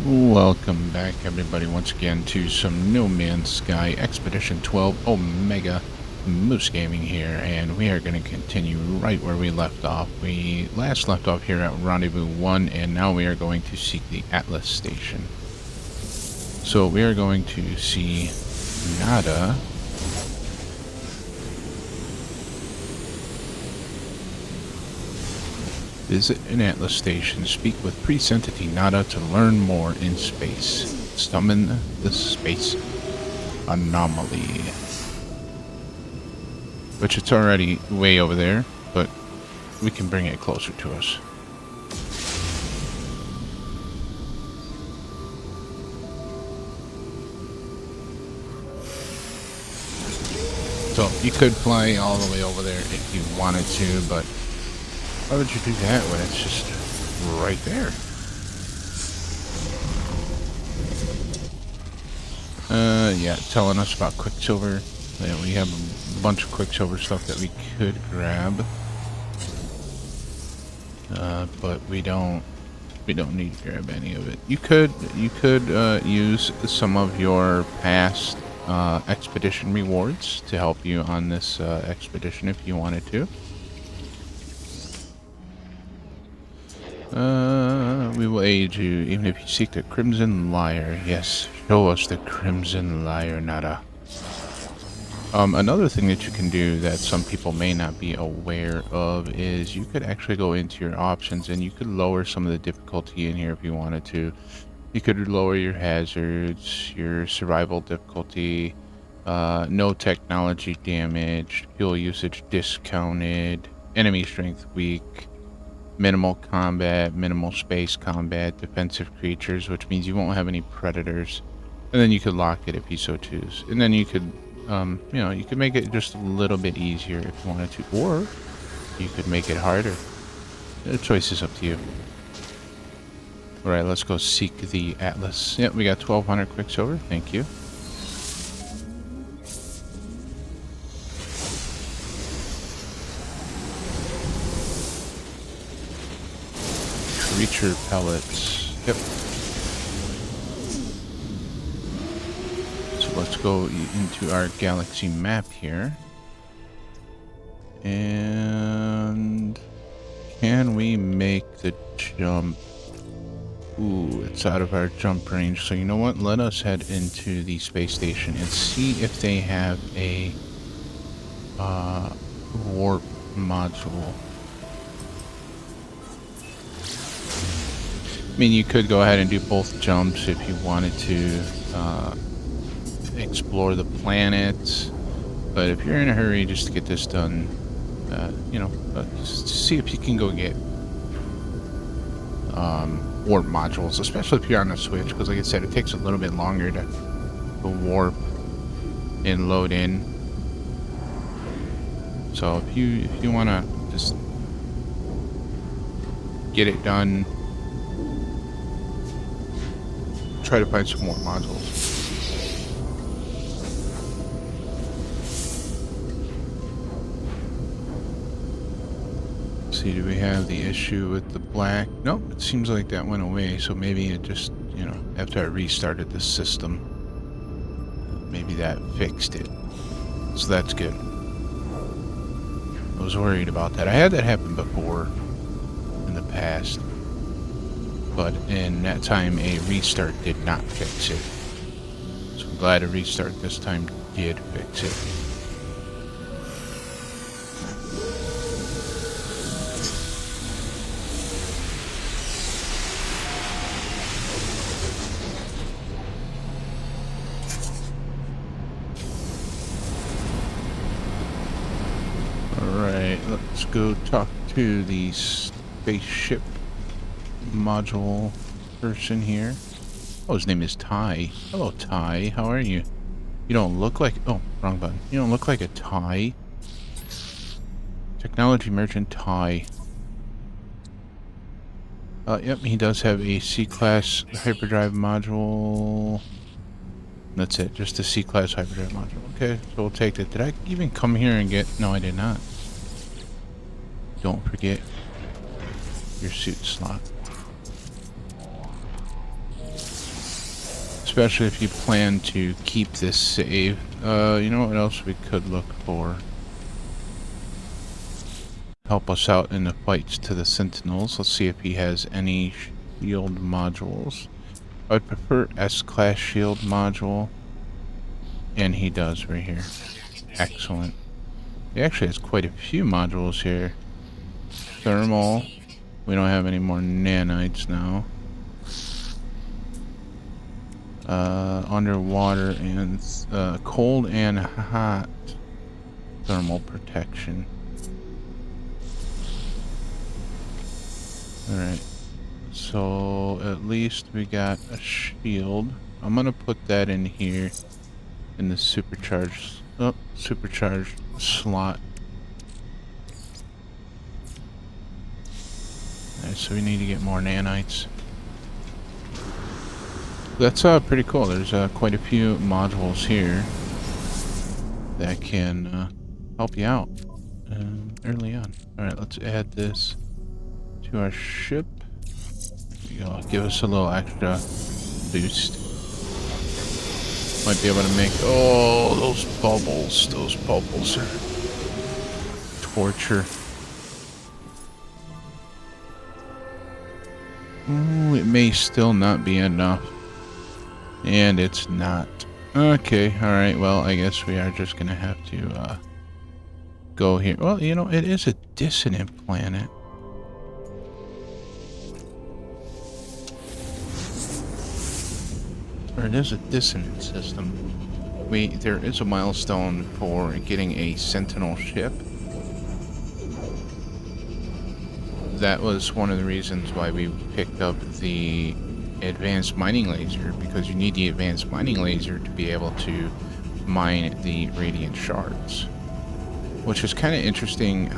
Welcome back, everybody, once again to some No Man's Sky Expedition 12 Omega Moose Gaming here, and we are going to continue right where we left off. We last left off here at Rendezvous 1, and now we are going to seek the Atlas Station. So we are going to see Nada. Visit an Atlas Station. Speak with Priest Entity Nada to learn more in space. Summon the space anomaly. Which it's already way over there, but we can bring it closer to us. So you could fly all the way over there if you wanted to, but why would you do that when it's just right there? Yeah, telling us about Quicksilver. Yeah, we have a bunch of Quicksilver stuff that we could grab. But we don't need to grab any of it. You could use some of your past expedition rewards to help you on this expedition if you wanted to. We will aid you, even if you seek the Crimson Lyre. Yes, show us the Crimson Lyre, Nada. Another thing that you can do that some people may not be aware of is you could actually go into your options and you could lower some of the difficulty in here if you wanted to. You could lower your hazards, your survival difficulty, no technology damage, fuel usage discounted, enemy strength weak, minimal combat, minimal space combat, defensive creatures, which means you won't have any predators. And then you could lock it if you so choose. And then you could, you know, you could make it just a little bit easier if you wanted to, or you could make it harder. The choice is up to you. Alright, let's go seek the Atlas. Yep, we got 1200 Quicksilver. Thank you. Creature pellets. Yep. So let's go into our galaxy map here. And can we make the jump? Ooh, it's out of our jump range. So you know what? Let us head into the space station and see if they have a warp module. I mean, you could go ahead and do both jumps if you wanted to explore the planets, but if you're in a hurry just to get this done, you know, just see if you can go get warp modules, especially if you're on the Switch, because like I said, it takes a little bit longer to warp and load in. So if you want to just get it done, try to find some more modules. Let's see, do we have the issue with the black? Nope, it seems like that went away, so maybe it just, you know, after I restarted the system, maybe that fixed it. So that's good. I was worried about that. I had that happen before in the past, but in that time a restart did not fix it. So I'm glad a restart this time did fix it. Alright, let's go talk to the spaceship module person here. Oh, his name is Ty. Hello, Ty. How are you? You don't look like... Oh, wrong button. You don't look like a Ty. Technology merchant Ty. Yep, he does have a C-class hyperdrive module. That's it, just a C-class hyperdrive module. Okay, so we'll take that. Did I even come here and get... No, I did not. Don't forget your suit slot. especially if you plan to keep this save. You know what else we could look for? Help us out in the fights to the Sentinels. Let's see if he has any shield modules. I'd prefer S-class shield module. And he does right here. Excellent. He actually has quite a few modules here. Thermal. We don't have any more nanites now. Underwater and cold and hot thermal protection. Alright. So at least we got a shield. I'm gonna put that in here in the supercharged slot. Alright, so we need to get more nanites. That's pretty cool. There's quite a few modules here that can help you out early on. Alright, let's add this to our ship. There you go. Give us a little extra boost. Might be able to make... Oh, those bubbles. Those bubbles are torture. Ooh, it may still not be enough. And it's not. Okay, alright, well, I guess we are just gonna have to go here. Well, you know, it is a dissonant planet. Or it is a dissonant system. There is a milestone for getting a Sentinel ship. That was one of the reasons why we picked up the advanced mining laser, because you need the advanced mining laser to be able to mine the radiant shards. Which is kind of interesting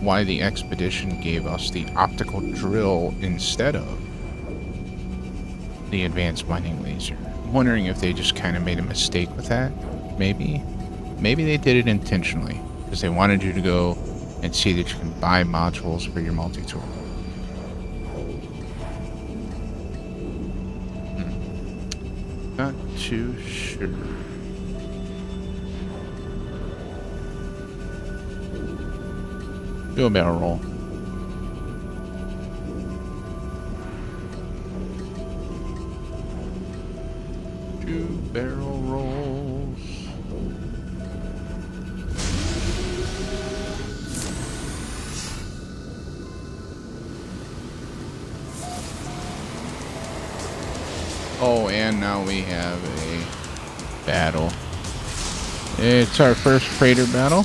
why the expedition gave us the optical drill instead of the advanced mining laser. I'm wondering if they just kind of made a mistake with that. Maybe they did it intentionally because they wanted you to go and see that you can buy modules for your multi-tool. Not too sure. Do a barrel roll. Two barrel rolls. Oh, and now we have a battle. It's our first freighter battle.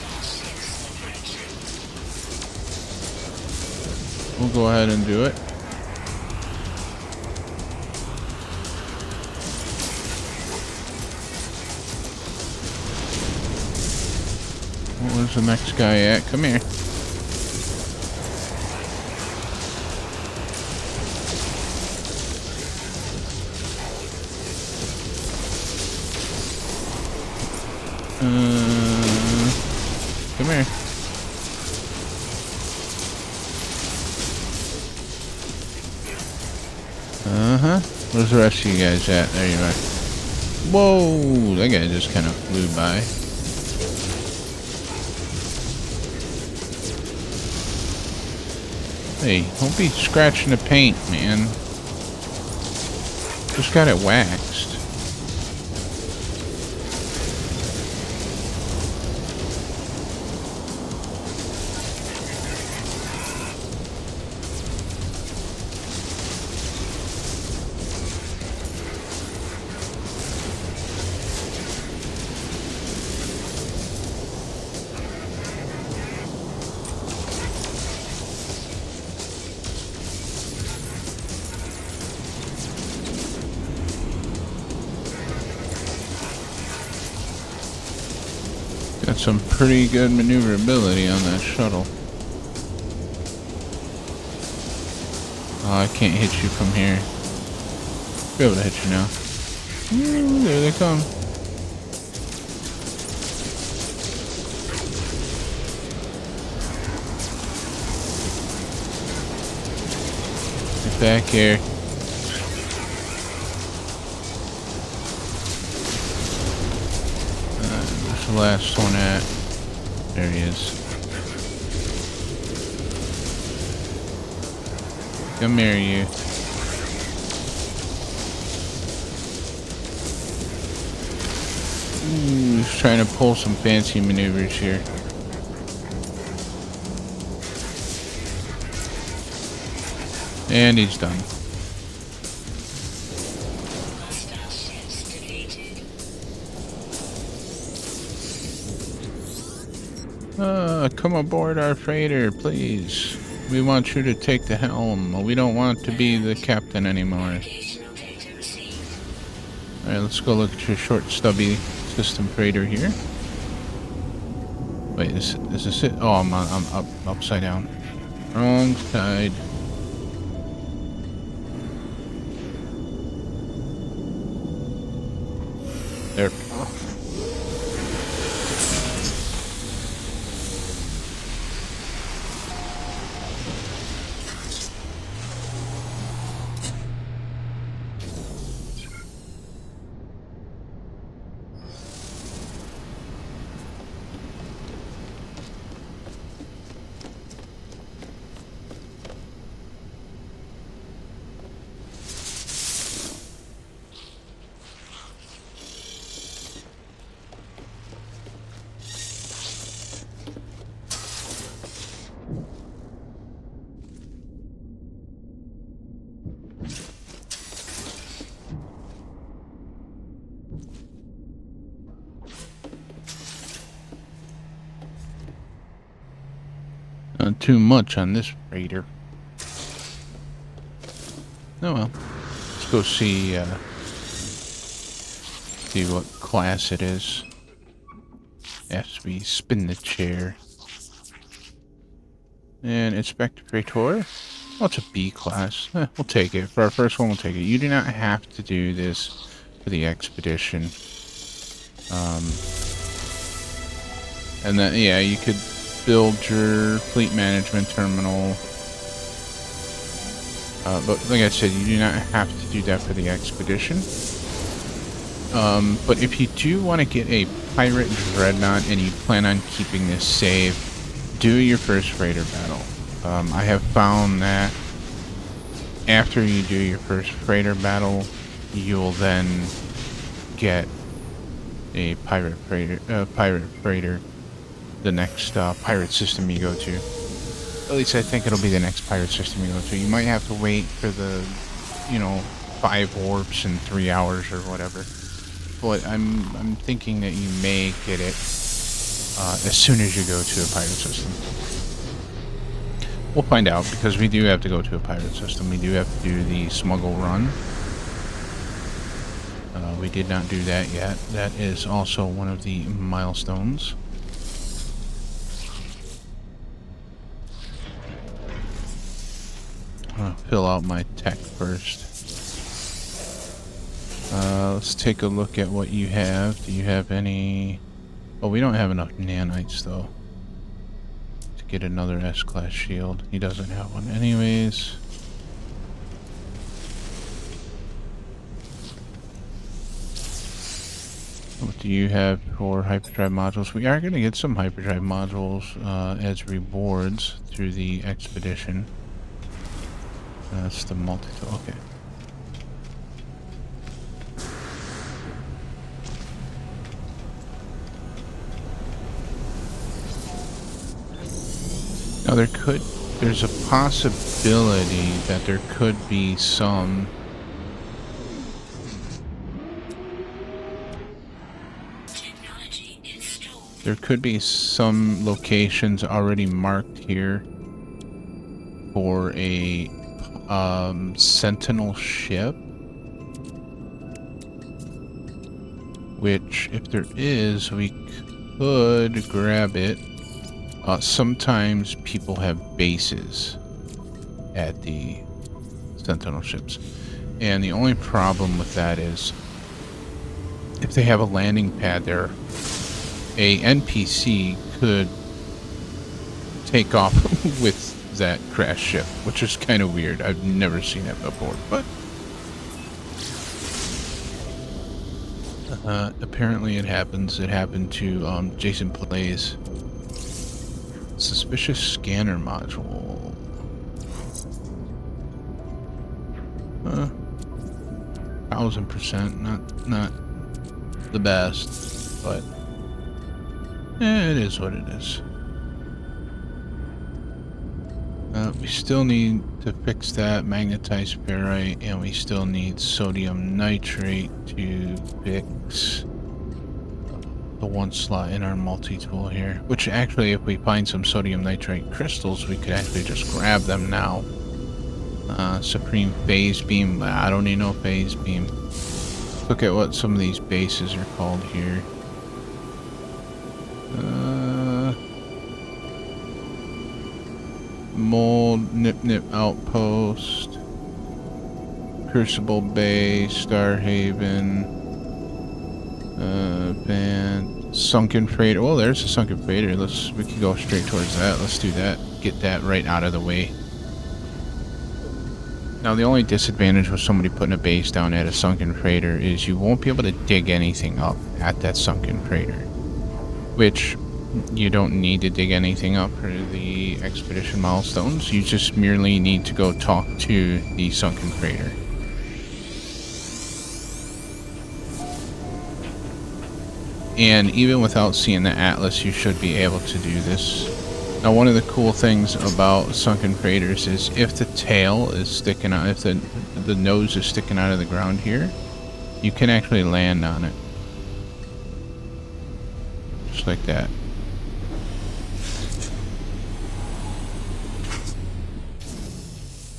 We'll go ahead and do it. Where's the next guy at? Come here. Come here. Where's the rest of you guys at? There you are. Whoa! That guy just kind of flew by. Hey, don't be scratching the paint, man. Just got it waxed. Got some pretty good maneuverability on that shuttle. Oh, I can't hit you from here. Be able to hit you now. Ooh, there they come. Get back here. the last one at? There he is. Come here, you. Ooh, he's trying to pull some fancy maneuvers here. And he's done. Come aboard our freighter, please. We want you to take the helm. We don't want to be the captain anymore. Alright, let's go look at your short, stubby system freighter here. Wait, is this it? Oh, I'm up, upside down. Wrong side. There. Not too much on this freighter. Oh well. Let's go see what class it is. As we spin the chair. And inspect freighter. Oh, it's a B class. We'll take it. For our first one, we'll take it. You do not have to do this for the expedition. And then, yeah, you could build your fleet management terminal. But like I said, you do not have to do that for the expedition. But if you do want to get a pirate dreadnought and you plan on keeping this save, do your first freighter battle. I have found that after you do your first freighter battle, you'll then get a pirate freighter, the next pirate system you go to. At least I think it'll be the next pirate system you go to. You might have to wait for the, 5 warps in 3 hours or whatever. But I'm thinking that you may get it as soon as you go to a pirate system. We'll find out, because we do have to go to a pirate system. We do have to do the smuggle run. We did not do that yet. That is also one of the milestones. I'll fill out my tech first. Let's take a look at what you have. Do you have any... Oh, we don't have enough nanites, though, to get another S-class shield. He doesn't have one anyways. What do you have for hyperdrive modules? We are going to get some hyperdrive modules as rewards through the expedition. That's the multi-tool. Okay. Now there's a possibility that there could be some locations already marked here for a sentinel ship, which if there is, we could grab it. Sometimes people have bases at the sentinel ships, and the only problem with that is if they have a landing pad there, a NPC could take off with that crash ship, which is kind of weird. I've never seen it before, but Apparently it happens. It happened to Jason Plays. Suspicious scanner module. 1000%. Not the best, but it is what it is. We still need to fix that magnetized ferrite, and we still need sodium nitrate to fix the one slot in our multi-tool here. Which actually, if we find some sodium nitrate crystals, we could actually just grab them now. Supreme phase beam. I don't need no phase beam. Look at what some of these bases are called here. Mold, Nip Outpost, Crucible Bay, Starhaven, Van, Sunken Freighter. Well, there's a Sunken Freighter. We can go straight towards that. Let's do that. Get that right out of the way. Now, the only disadvantage with somebody putting a base down at a Sunken Freighter is you won't be able to dig anything up at that Sunken Freighter, which you don't need to dig anything up for the expedition milestones. You just merely need to go talk to the Sunken Freighter. And even without seeing the atlas, you should be able to do this. Now, one of the cool things about Sunken Freighters is if the tail is sticking out, if the nose is sticking out of the ground here, you can actually land on it. Just like that.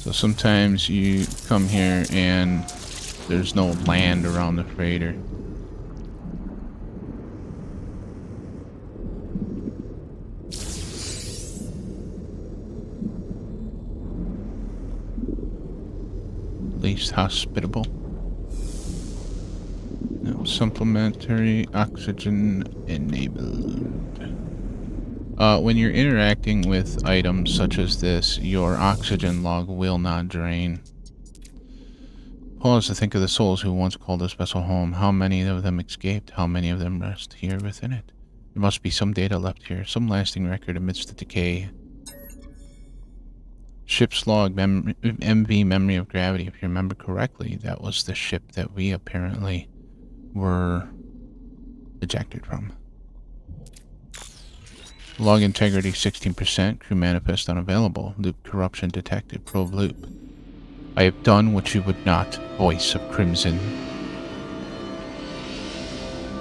So sometimes you come here and there's no land around the freighter. Least hospitable. No, supplementary oxygen enabled. When you're interacting with items such as this, your oxygen log will not drain. Pause to think of the souls who once called this vessel home. How many of them escaped? How many of them rest here within it? There must be some data left here, some lasting record amidst the decay. Ship's log, MV memory of gravity. If you remember correctly, that was the ship that we apparently were ejected from. Log integrity 16%. Crew manifest unavailable. Loop corruption detected. Probe loop. I have done what you would not. Voice of Crimson.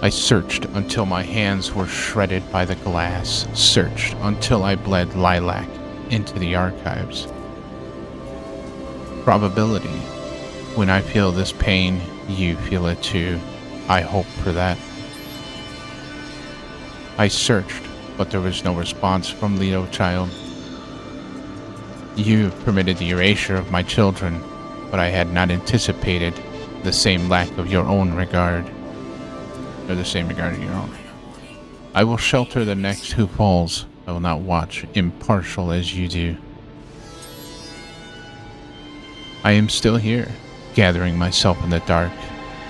I searched until my hands were shredded by the glass. Searched until I bled lilac into the archives. Probability. When I feel this pain, you feel it too. I hope for that. I searched, but there was no response from Leto Child. You permitted the erasure of my children, but I had not anticipated the same lack of your own regard. Or the same regard of your own. I will shelter the next who falls. I will not watch, impartial as you do. I am still here, gathering myself in the dark.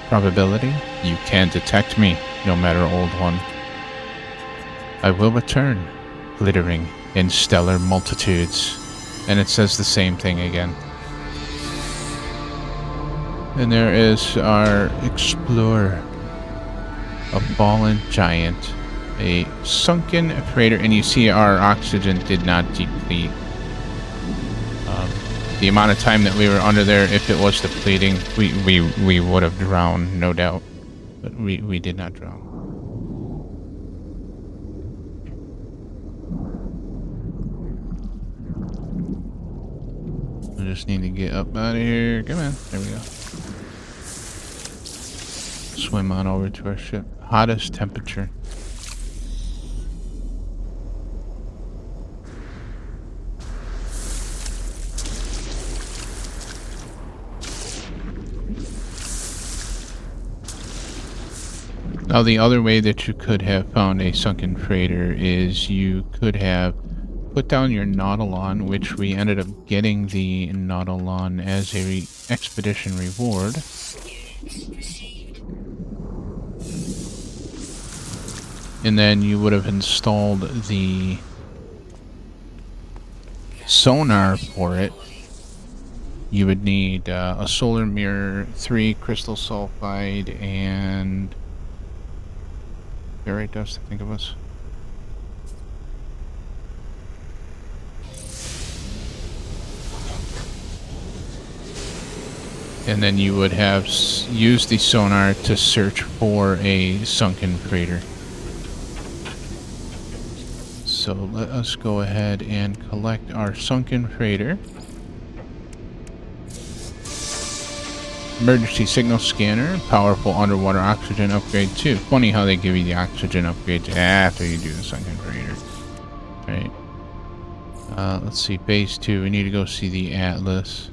Probability? You can detect me, no matter old one. I will return, glittering in stellar multitudes. And it says the same thing again. And there is our explorer. A fallen giant. A sunken freighter. And you see our oxygen did not deplete. The amount of time that we were under there, if it was depleting, we would have drowned, no doubt. But we did not drown. I just need to get up out of here. Come on. There we go. Swim on over to our ship. Hottest temperature. Now, the other way that you could have found a sunken freighter is you could have put down your Nautilon, which we ended up getting the Nautilon as a expedition reward. And then you would have installed the sonar for it. You would need a solar mirror, 3 crystal sulfide, and ferrite dust, I think it was. And then you would have used the sonar to search for a sunken crater. So let us go ahead and collect our sunken crater. Emergency signal scanner, powerful underwater oxygen upgrade too. Funny how they give you the oxygen upgrades after you do the sunken crater. Right. Let's see, base 2. We need to go see the Atlas.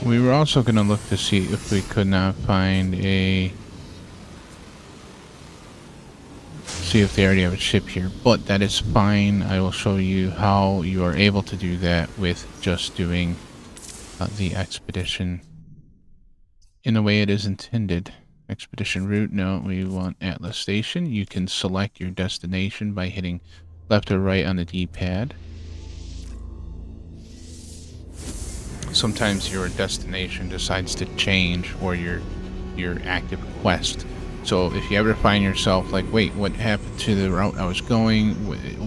We were also going to look to see if we could not find a... See if they already have a ship here, but that is fine. I will show you how you are able to do that with just doing the expedition in the way it is intended. Expedition route, no, we want Atlas Station. You can select your destination by hitting left or right on the D-pad. Sometimes your destination decides to change, or your active quest. So if you ever find yourself like, wait, what happened to the route I was going?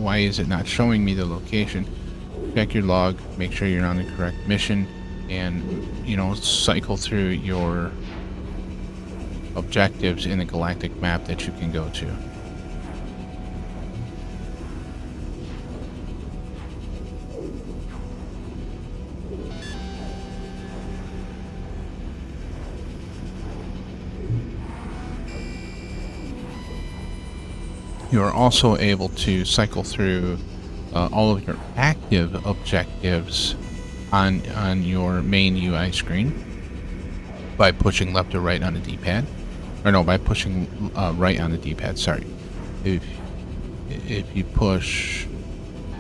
Why is it not showing me the location? Check your log, make sure you're on the correct mission, and, you know, cycle through your objectives in the galactic map that you can go to. You are also able to cycle through all of your active objectives on your main UI screen by pushing left or right on the D-pad. Or no, by pushing right on the D-pad, sorry. If you push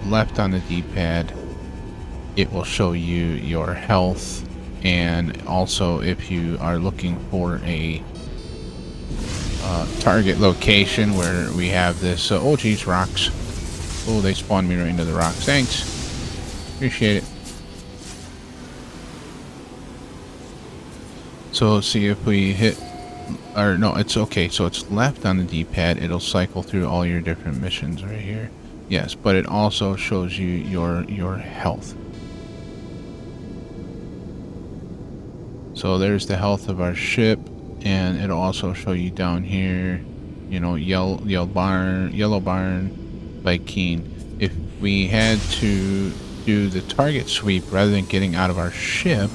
left on the D-pad, it will show you your health, and also if you are looking for a target location where we have this, oh geez, rocks. Oh, they spawned me right into the rocks. Thanks. Appreciate it. So let's see if we hit, or no, it's okay. So it's left on the D-pad. It'll cycle through all your different missions right here. Yes, but it also shows you your health. So there's the health of our ship. And it'll also show you down here, you know, yellow barn by Keen. If we had to do the target sweep rather than getting out of our ship,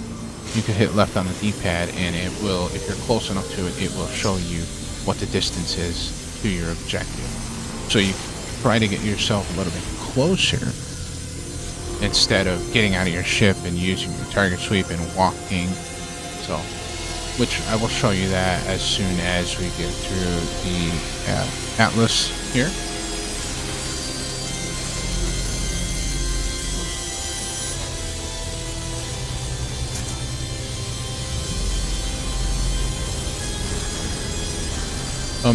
you could hit left on the D-pad, and it will, if you're close enough to it, it will show you what the distance is to your objective. So you try to get yourself a little bit closer instead of getting out of your ship and using your target sweep and walking. So, which I will show you that as soon as we get through the Atlas here.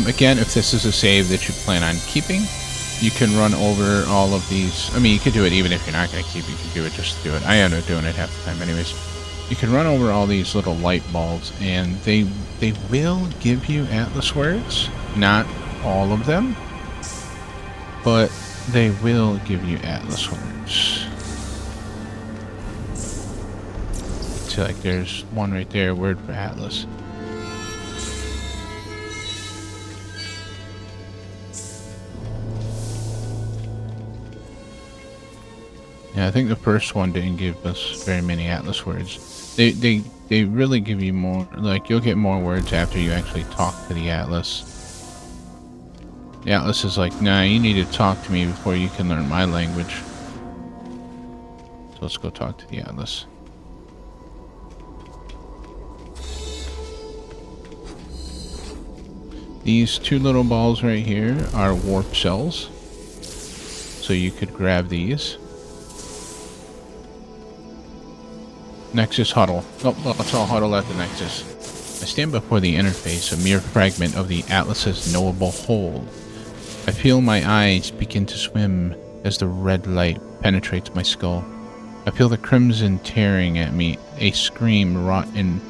Again, if this is a save that you plan on keeping, you can run over all of these. I mean, you could do it even if you're not going to keep. You can do it just to do it. I end up doing it half the time anyways. You can run over all these little light bulbs, and they will give you Atlas words. Not all of them, but they will give you Atlas words. So like there's one right there, word for Atlas. Yeah, I think the first one didn't give us very many Atlas words. They really give you more, like you'll get more words after you actually talk to the Atlas. The Atlas is like, nah, you need to talk to me before you can learn my language. So let's go talk to the Atlas. These two little balls right here are warp cells. So you could grab these. Nexus huddle. Oh, let's all huddle at the Nexus. I stand before the interface, a mere fragment of the Atlas's knowable whole. I feel my eyes begin to swim as the red light penetrates my skull. I feel the crimson tearing at me, a scream wrought in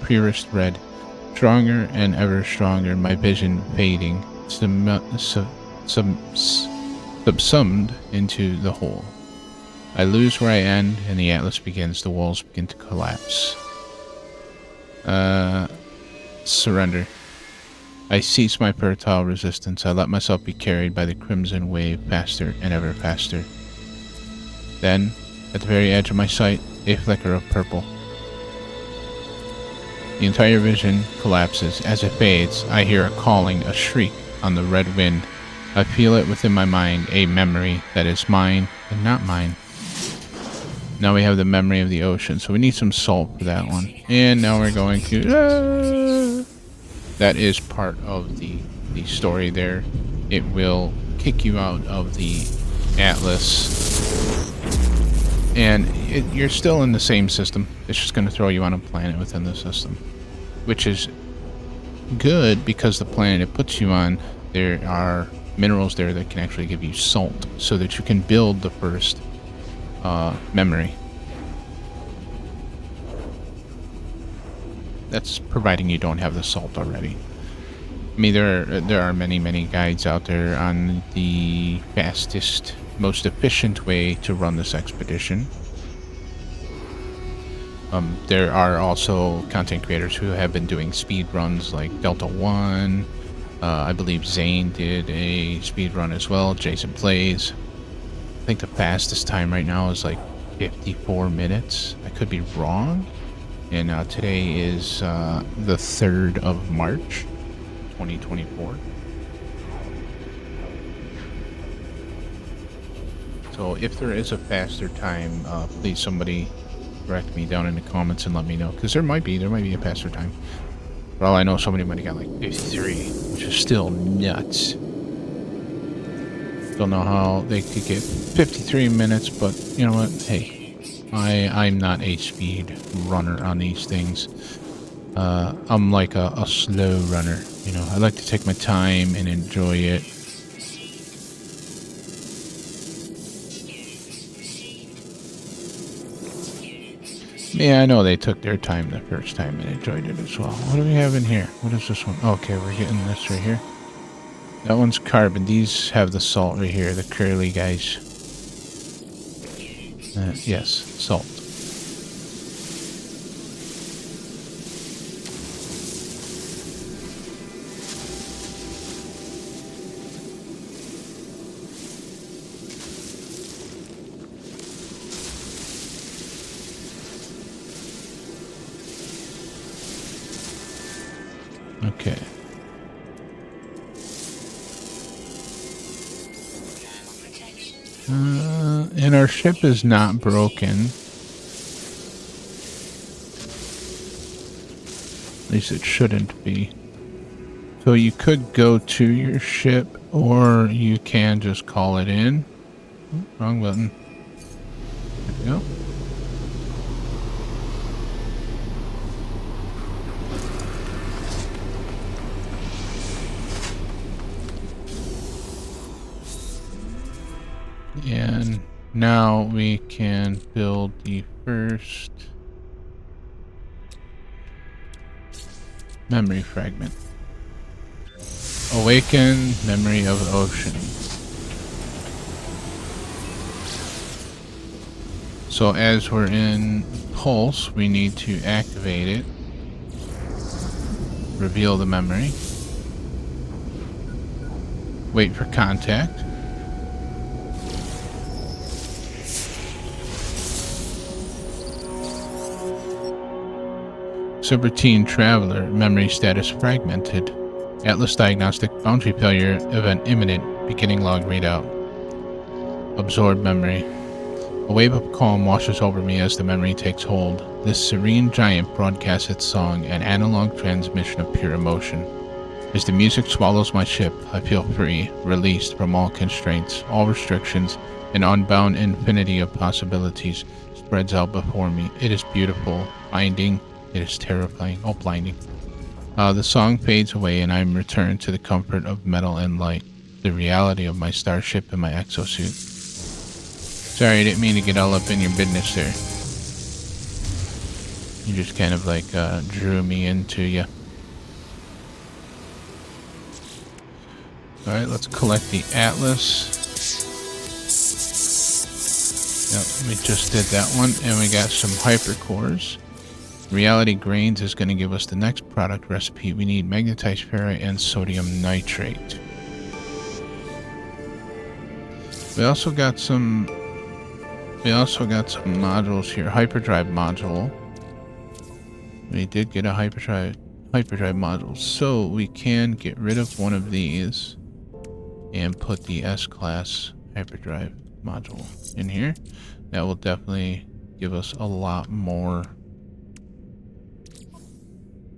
purest red. Stronger and ever stronger, my vision fading, subsumed into the whole. I lose where I end, and the Atlas begins. The walls begin to collapse. Surrender. I cease my fertile resistance. I let myself be carried by the crimson wave faster and ever faster. Then, at the very edge of my sight, a flicker of purple. The entire vision collapses. As it fades, I hear a calling, a shriek on the red wind. I feel it within my mind, a memory that is mine and not mine. Now we have the memory of the ocean, so we need some salt for that one. And now we're going to... that is part of the story there. It will kick you out of the Atlas. And you're still in the same system. It's just going to throw you on a planet within the system. Which is good because the planet it puts you on, there are minerals there that can actually give you salt. So that you can build the first memory. That's providing you don't have the salt already. I mean, there are many guides out there on the fastest, most efficient way to run this expedition. There are also content creators who have been doing speed runs like Delta One. I believe Zane did a speed run as well. Jason Plays. I think the fastest time right now is like 54 minutes. I could be wrong. And today is the 3rd of March, 2024. So if there is a faster time, please somebody direct me down in the comments and let me know. Because there might be a faster time. For all I know, somebody might have got like 53, which is still nuts. Don't know how they could get 53 minutes, but you know what? Hey, I'm not a speed runner on these things. I'm like a slow runner. You know, I like to take my time and enjoy it. Yeah, I know they took their time the first time and enjoyed it as well. What do we have in here? What is this one? Okay, we're getting this right here. That one's carbon. These have the salt right here, the curly guys. Yes, salt. Okay. And our ship is not broken. At least it shouldn't be. So you could go to your ship, or you can just call it in. Oh, wrong button. There we go. And now we can build the first memory fragment. Awaken memory of the ocean. So as we're in Pulse, we need to activate it. Reveal the memory. Wait for contact. Subroutine Traveler, memory status fragmented. Atlas Diagnostic, boundary failure, event imminent, beginning log readout. Absorb memory. A wave of calm washes over me as the memory takes hold. This serene giant broadcasts its song, an analog transmission of pure emotion. As the music swallows my ship, I feel free, released from all constraints, all restrictions, an unbound infinity of possibilities spreads out before me. It is beautiful, binding, it is terrifying, oh blinding. The song fades away and I am returned to the comfort of metal and light, the reality of my starship and my exosuit. Sorry, I didn't mean to get all up in your business there. You just kind of like drew me into you. Alright, let's collect the Atlas. Yep, we just did that one, and we got some hypercores. Reality Grains is going to give us the next product recipe. We need magnetized ferrite and sodium nitrate. We also got some modules here. Hyperdrive module. We did get a hyperdrive module, so we can get rid of one of these and put the S-Class hyperdrive module in here. That will definitely give us a lot more.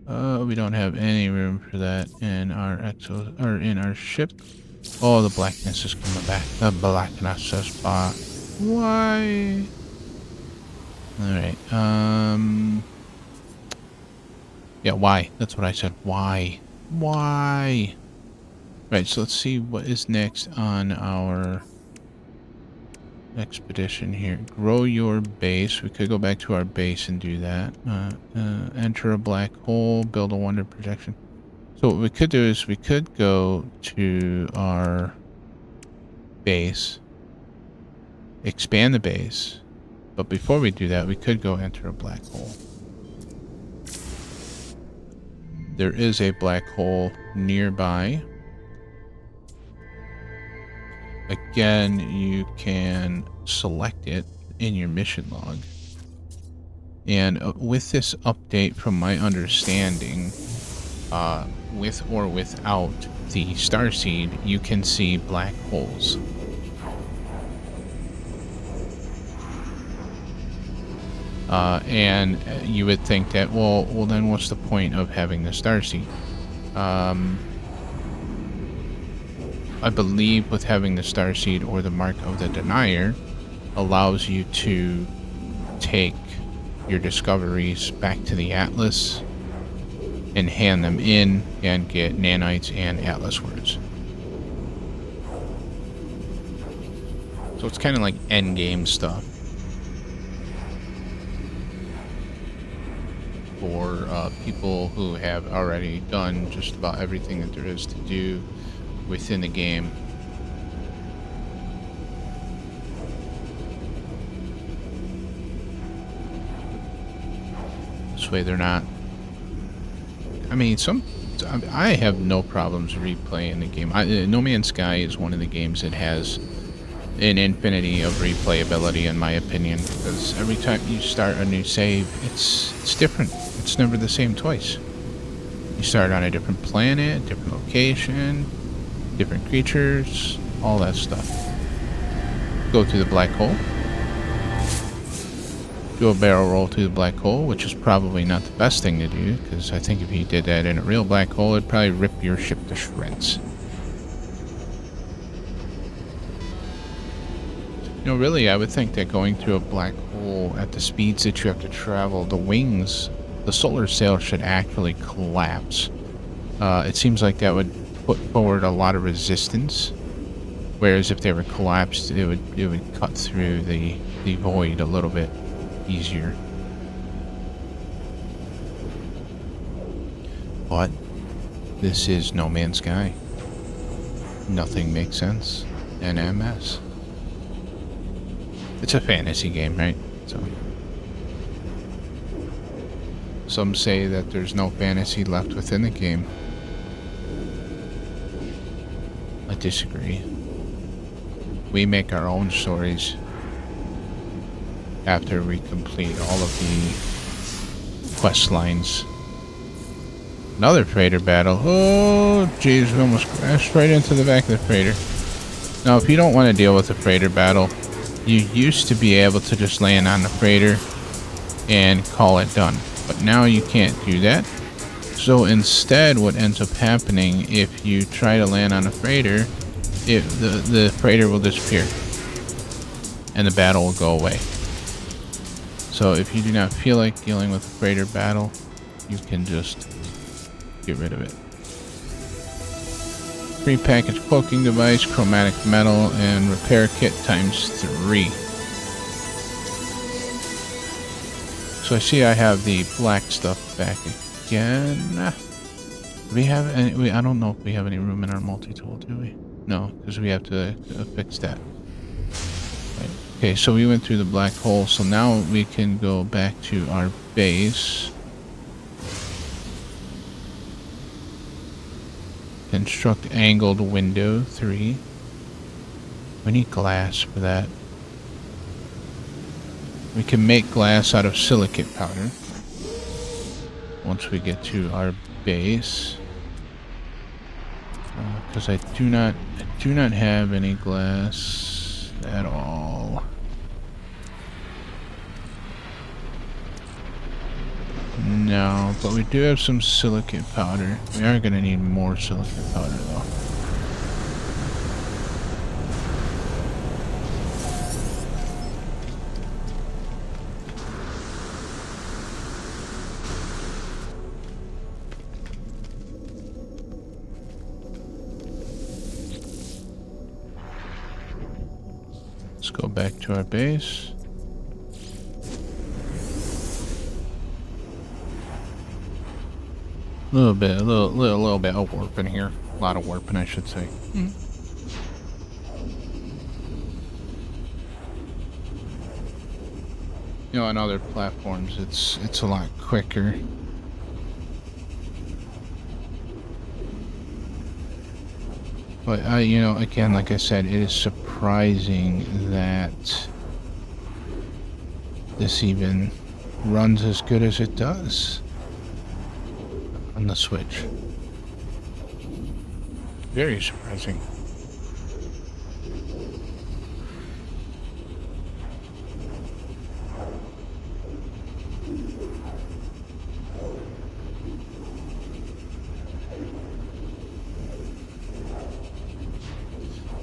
We don't have any room for that in our in our ship. Oh, the blackness is coming back. The blackness is back. Why? Alright, yeah, why? That's what I said. Why? Why? Right, so let's see what is next on our expedition here. Grow your base. We could go back to our base and do that. Enter a black hole. Build a wonder projection. So what we could do is we could go to our base. Expand the base. But before we do that, we could go enter a black hole. There is a black hole nearby. Again, you can select it in your mission log. And with this update, from my understanding, with or without the starseed, you can see black holes. And you would think that, well, then what's the point of having the starseed? I believe with having the starseed or the mark of the denier allows you to take your discoveries back to the Atlas and hand them in and get nanites and Atlas words. So it's kind of like end game stuff for people who have already done just about everything that there is to do within the game. This way they're not, I mean, I have no problems replaying the game. No Man's Sky is one of the games that has an infinity of replayability, in my opinion, because every time you start a new save, it's different. It's never the same twice. You start on a different planet, different location, different creatures, all that stuff. Go to the black hole. Do a barrel roll to the black hole, which is probably not the best thing to do, because I think if you did that in a real black hole, it'd probably rip your ship to shreds. You know, really, I would think that going through a black hole at the speeds that you have to travel, the wings, the solar sail should actually collapse. It seems like that would put forward a lot of resistance, whereas if they were collapsed, it would cut through the void a little bit easier. But this is No Man's Sky. Nothing makes sense. NMS. It's a fantasy game, right? So some say that there's no fantasy left within the game. I disagree. We make our own stories after we complete all of the quest lines. Another freighter battle. Oh, jeez, we almost crashed right into the back of the freighter. Now, if you don't want to deal with a freighter battle, you used to be able to just land on the freighter and call it done. But now you can't do that. So instead, what ends up happening if you try to land on a freighter, the freighter will disappear and the battle will go away. So if you do not feel like dealing with a freighter battle, you can just get rid of it. Pre-packaged cloaking device, chromatic metal, and repair kit ×3. So I see I have the black stuff back again. Do we have any? I don't know if we have any room in our multi-tool, do we? No, because we have to fix that. Right. Okay, so we went through the black hole, so now we can go back to our base. Construct angled window 3. We need glass for that. We can make glass out of silicate powder once we get to our base. Because I do not have any glass at all. No, but we do have some silicate powder. We are going to need more silicate powder though. Let's go back to our base. A little bit of warping here. A lot of warping, I should say. You know, on other platforms, it's a lot quicker. But you know, again, like I said, it is surprising that this even runs as good as it does on the Switch. Very surprising.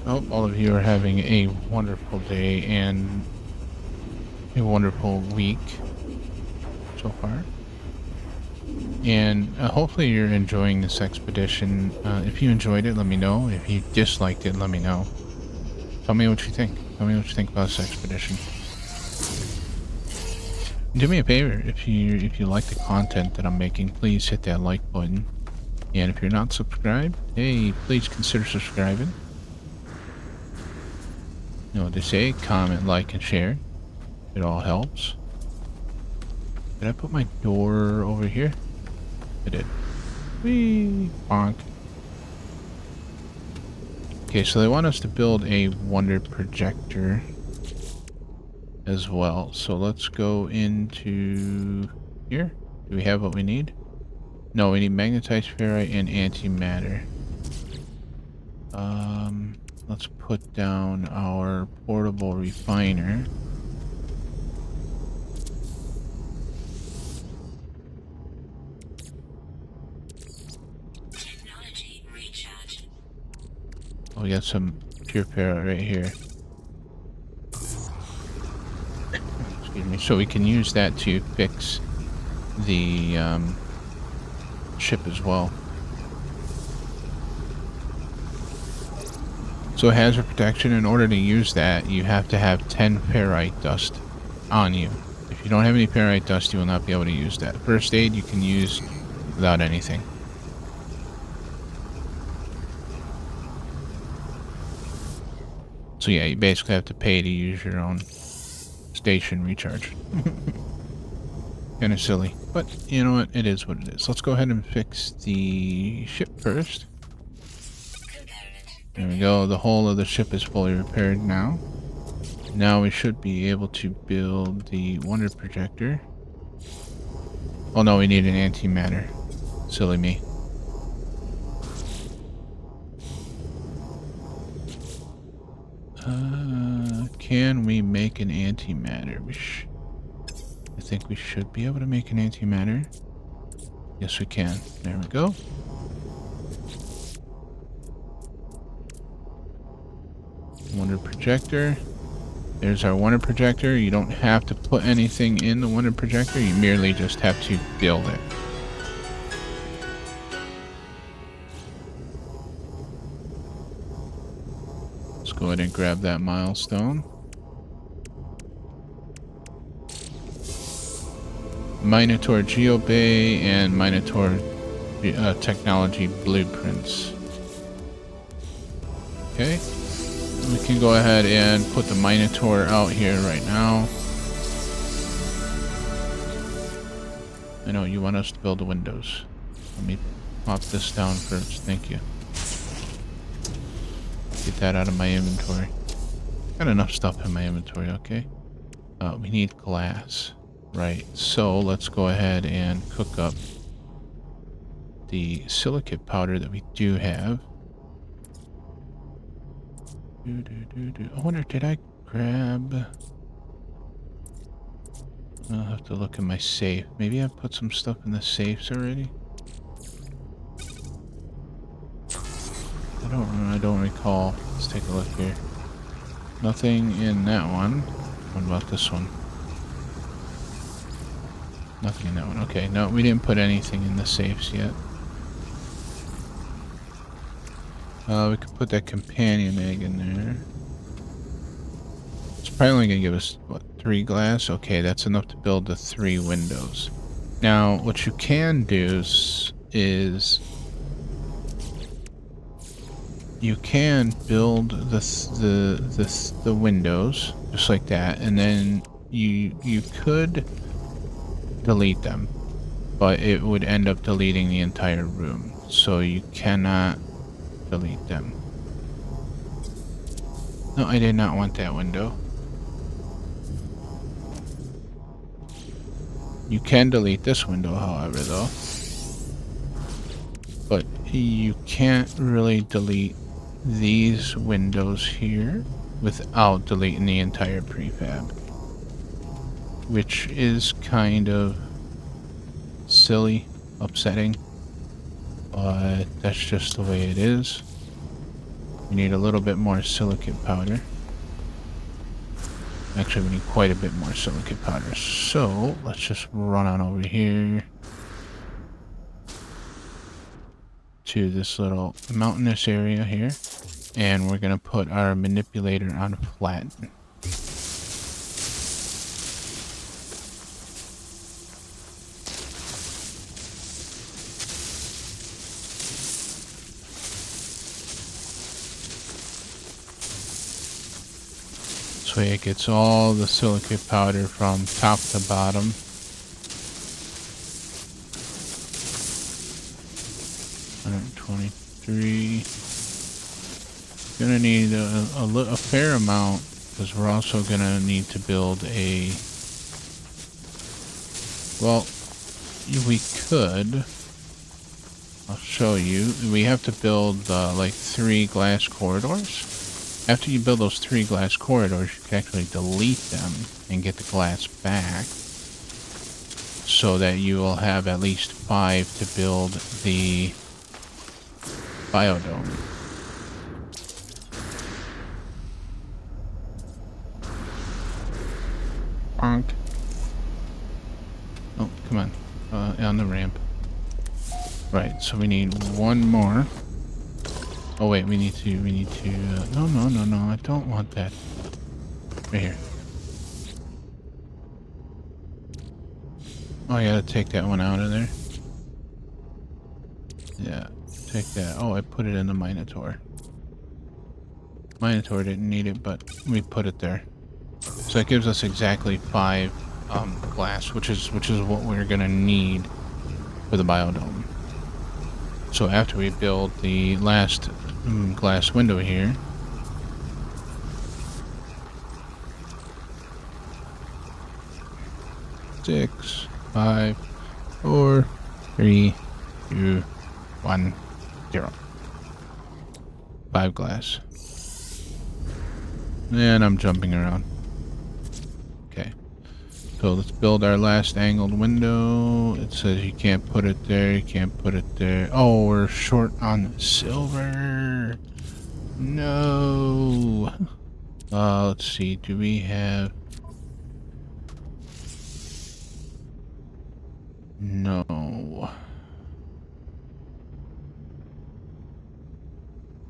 Oh, all of you are having a wonderful day and a wonderful week so far. And hopefully you're enjoying this expedition. If you enjoyed it, let me know. If you disliked it, let me know. Tell me what you think. Tell me what you think about this expedition. Do me a favor, if you like the content that I'm making, please hit that like button. And if you're not subscribed, hey, please consider subscribing. You know what to say, comment, like, and share. It all helps. Did I put my door over here? I did. Whee! Bonk. Okay, so they want us to build a wonder projector as well. So let's go into here. Do we have what we need? No, we need magnetized ferrite and antimatter. Let's put down our portable refiner. Oh, we got some pure ferrite right here. Excuse me. So we can use that to fix the ship as well. So hazard protection, in order to use that, you have to have 10 ferrite dust on you. If you don't have any ferrite dust, you will not be able to use that. First aid you can use without anything. So yeah, you basically have to pay to use your own station recharge. Kind of silly, but you know what? It is what it is. Let's go ahead and fix the ship first. There we go. The hull of the ship is fully repaired now. Now we should be able to build the wonder projector. Oh no, we need an antimatter. Silly me. Can we make an antimatter? I think we should be able to make an antimatter. Yes, we can. There we go. Wonder projector. There's our wonder projector. You don't have to put anything in the wonder projector. You merely just have to build it. Let's go ahead and grab that milestone. Minotaur Geobay and Minotaur Technology Blueprints. Okay. We can go ahead and put the Minotaur out here right now. I know you want us to build the windows. Let me pop this down first. Thank you. Get that out of my inventory. Got enough stuff in my inventory, okay? We need glass. Right, so let's go ahead and cook up the silicate powder that we do have. I wonder, did I grab... I'll have to look in my safe. Maybe I put some stuff in the safes already? I don't recall. Let's take a look here. Nothing in that one. What about this one? Nothing in that one. Okay, no, we didn't put anything in the safes yet. We could put that companion egg in there. It's probably only going to give us, what, 3 glass? Okay, that's enough to build the 3 windows. Now, what you can do is you can build the windows just like that, and then you could delete them, but it would end up deleting the entire room, so you cannot delete them. No, I did not want that window. You can delete this window, however, though, but you can't really delete these windows here without deleting the entire prefab, which is kind of silly, upsetting, but that's just the way it is. We need a little bit more silicate powder. Actually, we need quite a bit more silicate powder, so let's just run on over here to this little mountainous area here, and we're gonna put our manipulator on flatten. This way it gets all the silicate powder from top to bottom. Gonna need a fair amount, because we're also gonna need to build a, well, we could, I'll show you, we have to build like 3 glass corridors. After you build those 3 glass corridors, you can actually delete them and get the glass back, so that you will have at least 5 to build the biodome. Bonk. Oh, come on. On the ramp. Right, so we need 1 more. Oh wait, we need to, no, I don't want that. Right here. Oh, I gotta take that one out of there. Yeah, take that. Oh, I put it in the Minotaur. Minotaur didn't need it, but we put it there. So it gives us exactly 5 glass, which is what we're gonna need for the biodome. So after we build the last glass window here, six, 5, 4, 3, 2, 1, 0. 5 glass. And I'm jumping around. Okay. So let's build our last angled window. It says you can't put it there, you can't put it there. Oh, we're short on silver. No. Let's see, do we have... No.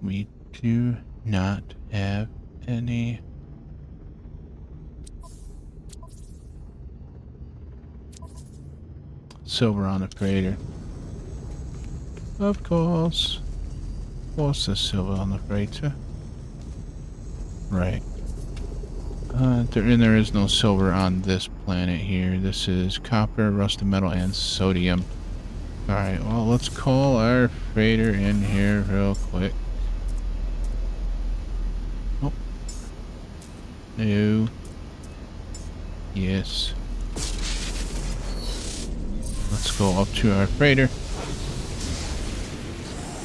We do not have any... silver on the freighter. Of course. Of course there's silver on the freighter. Right. There is no silver on this planet here. This is copper, rusted metal, and sodium. Alright, well, let's call our freighter in here real quick. Oh. No. Yes. Let's go up to our freighter.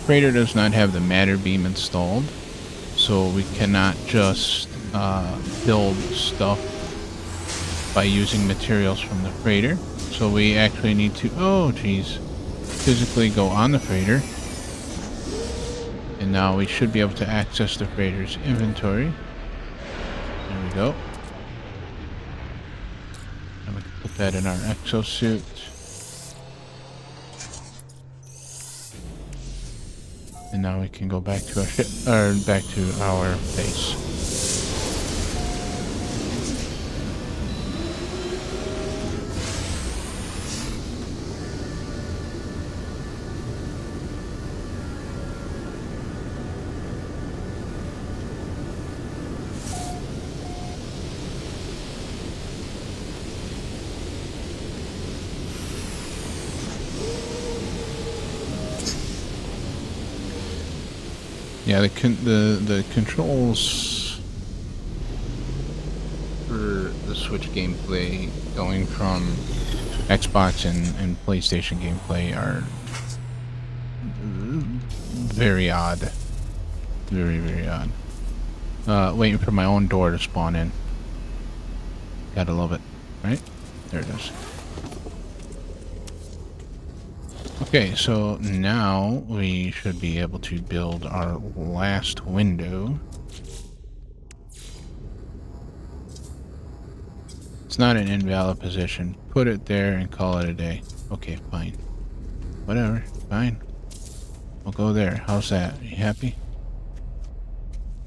Freighter does not have the matter beam installed, so we cannot just build stuff by using materials from the freighter. So we actually need to, oh geez, physically go on the freighter. And now we should be able to access the freighter's inventory. There we go. And we can put that in our exosuit. And now we can go back to our ship, or back to our base. Yeah, the controls for the Switch gameplay going from Xbox and PlayStation gameplay are very odd. Very, very odd. Waiting for my own door to spawn in. Gotta love it, right? There it is. Okay, so now we should be able to build our last window. It's not an invalid position. Put it there and call it a day. Okay, fine. Whatever, fine. We'll go there. How's that? Are you happy?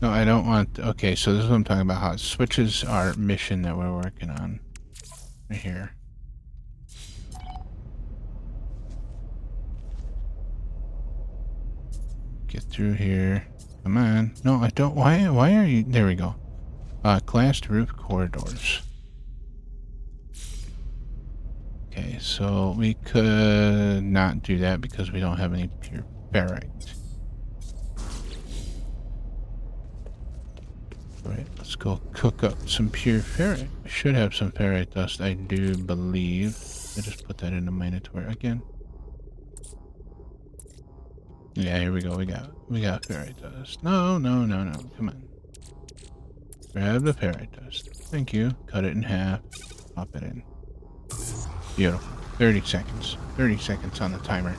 No, I don't want... Okay, so this is what I'm talking about. How it switches our mission that we're working on. Right here. Get through here. Come on. No, I don't. Why are you... There we go. Glassed roof corridors. Okay, so we could not do that because we don't have any pure ferrite. Alright, let's go cook up some pure ferrite. I should have some ferrite dust, I do believe. I just put that in the Minotaur again. Yeah, here we go. We got ferrite dust. No. Come on. Grab the ferrite dust. Thank you. Cut it in half. Pop it in. Beautiful. 30 seconds. 30 seconds on the timer.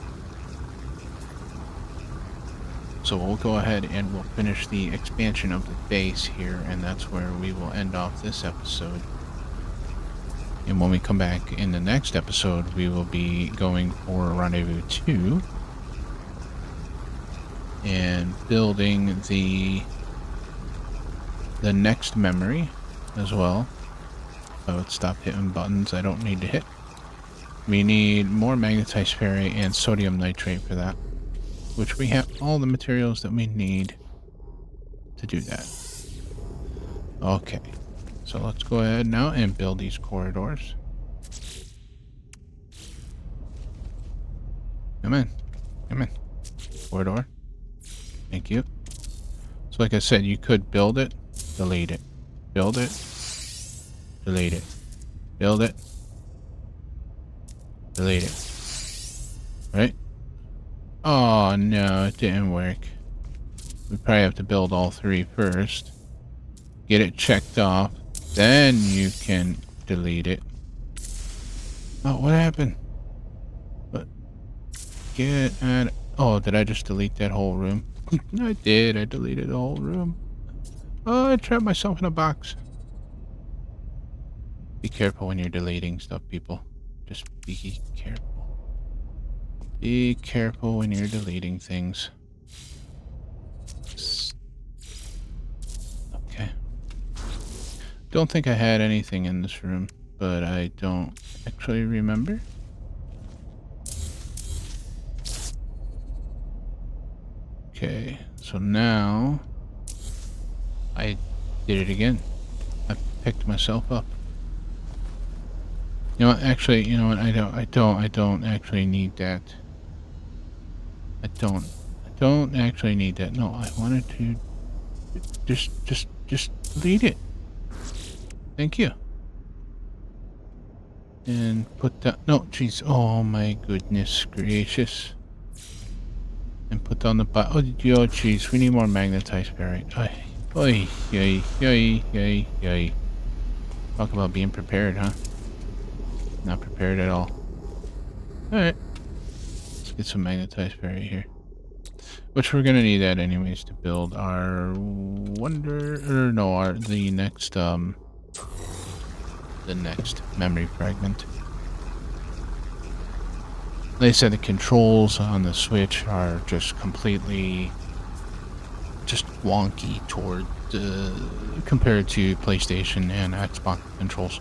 So we'll go ahead and we'll finish the expansion of the base here, and that's where we will end off this episode. And when we come back in the next episode, we will be going for Rendezvous 2. And building the next memory as well. Oh, it stopped hitting buttons I don't need to hit. We need more magnetized ferrite and sodium nitrate for that, which we have all the materials that we need to do that. Okay, so let's go ahead now and build these corridors. Come in. Corridor. Thank you. So like I said, you could build it, delete it. Build it, delete it. Build it, delete it. Right? Oh no, it didn't work. We probably have to build all three first. Get it checked off. Then you can delete it. Oh, what happened? What? Get at... Oh, did I just delete that whole room? I did. I deleted the whole room. Oh, I trapped myself in a box. Be careful when you're deleting stuff, people. Just be careful. Be careful when you're deleting things. Okay. Don't think I had anything in this room, but I don't actually remember. Okay, so now I did it again. I picked myself up. You know what? Actually, you know what? I don't actually need that. I don't actually need that. No, I wanted to just delete it. Thank you. And put that. No, jeez. Oh my goodness gracious. And put down the oh, jeez. We need more magnetized ferrite. Oy, yay, yay, yay, yay. Talk about being prepared, huh? Not prepared at all. Alright. Let's get some magnetized ferrite here. Which we're gonna need that anyways to build our the next memory fragment. They said the controls on the Switch are just completely wonky toward compared to PlayStation and Xbox controls.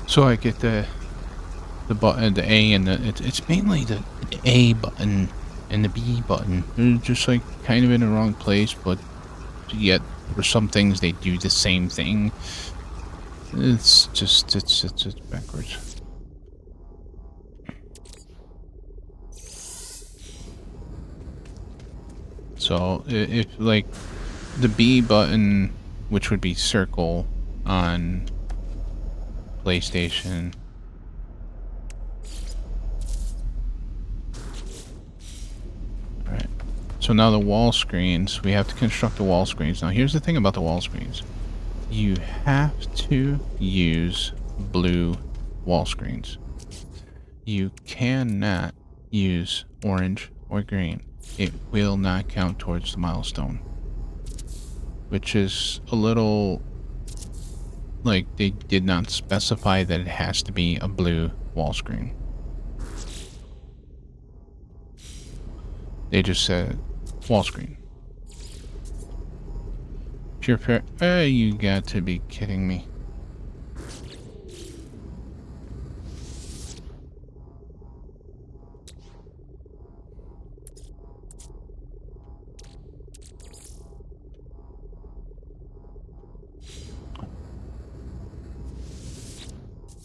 So I get the button, the A, and it's mainly the A button and the B button. They're just like kind of in the wrong place, but yet for some things they do the same thing. It's just it's backwards. So if like the B button, which would be circle on PlayStation, all right. So now the wall screens, we have to construct the wall screens. Now here's the thing about the wall screens. You have to use blue wall screens. You cannot use orange or green. It will not count towards the milestone. Which is a little like they did not specify that it has to be a blue wall screen. They just said wall screen. Pure fair. You got to be kidding me.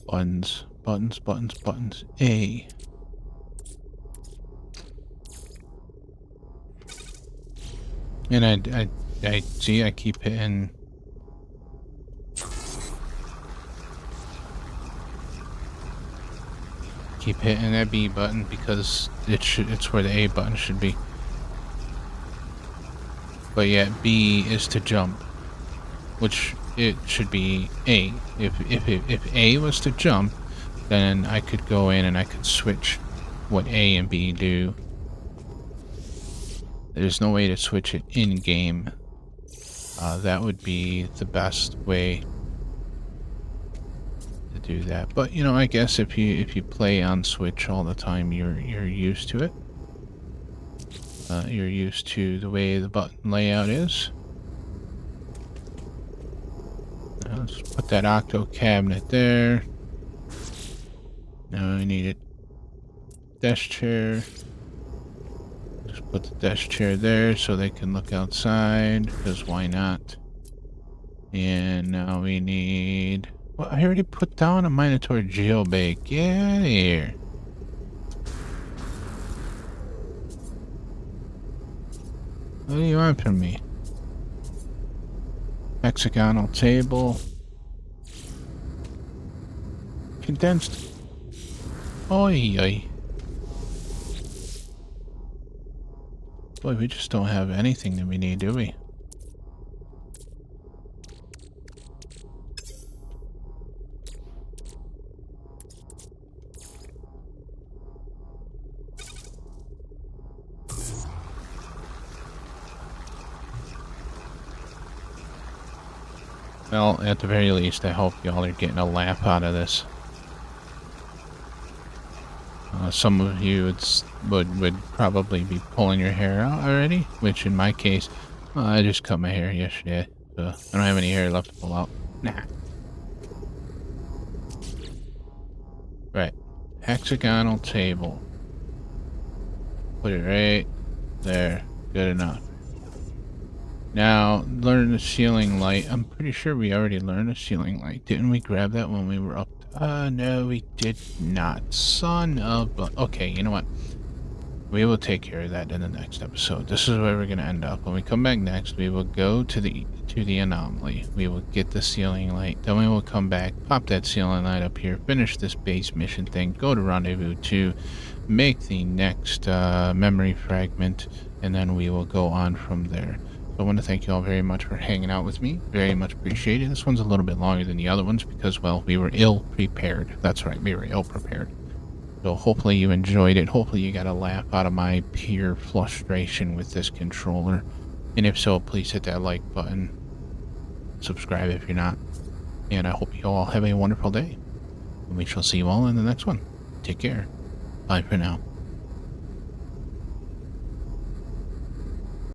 Buttons, buttons, buttons, buttons. A. And I see I keep hitting. Keep hitting that B button because it's where the A button should be. But yet B is to jump, which it should be A. If A was to jump, then I could go in and I could switch what A and B do. There's no way to switch it in game. That would be the best way to do that. But you know, I guess if you play on Switch all the time, you're used to it. You're used to the way the button layout is. Now let's put that octo cabinet there. Now I need a desk chair. Just put the desk chair there so they can look outside, because why not? And now we need... Well, I already put down a Minotaur Geobake. Get out of here. What do you want from me? Hexagonal table. Condensed. Oi, oi. Boy, we just don't have anything that we need, do we? Well, at the very least, I hope y'all are getting a laugh out of this. Some of you would probably be pulling your hair out already, which in my case, I just cut my hair yesterday, so I don't have any hair left to pull out. Nah. Right. Hexagonal table. Put it right there. Good enough. Now, learn the ceiling light. I'm pretty sure we already learned the ceiling light. Didn't we grab that when we were up? No, we did not. Son of a... Okay, you know what? We will take care of that in the next episode. This is where we're going to end up. When we come back next, we will go to the anomaly. We will get the ceiling light. Then we will come back, pop that ceiling light up here, finish this base mission thing, go to Rendezvous 2, make the next memory fragment, and then we will go on from there. So I want to thank you all very much for hanging out with me. Very much appreciated. This one's a little bit longer than the other ones because, well, we were ill-prepared. That's right, we were ill-prepared. So hopefully you enjoyed it. Hopefully you got a laugh out of my pure frustration with this controller. And if so, please hit that like button. Subscribe if you're not. And I hope you all have a wonderful day. And we shall see you all in the next one. Take care. Bye for now.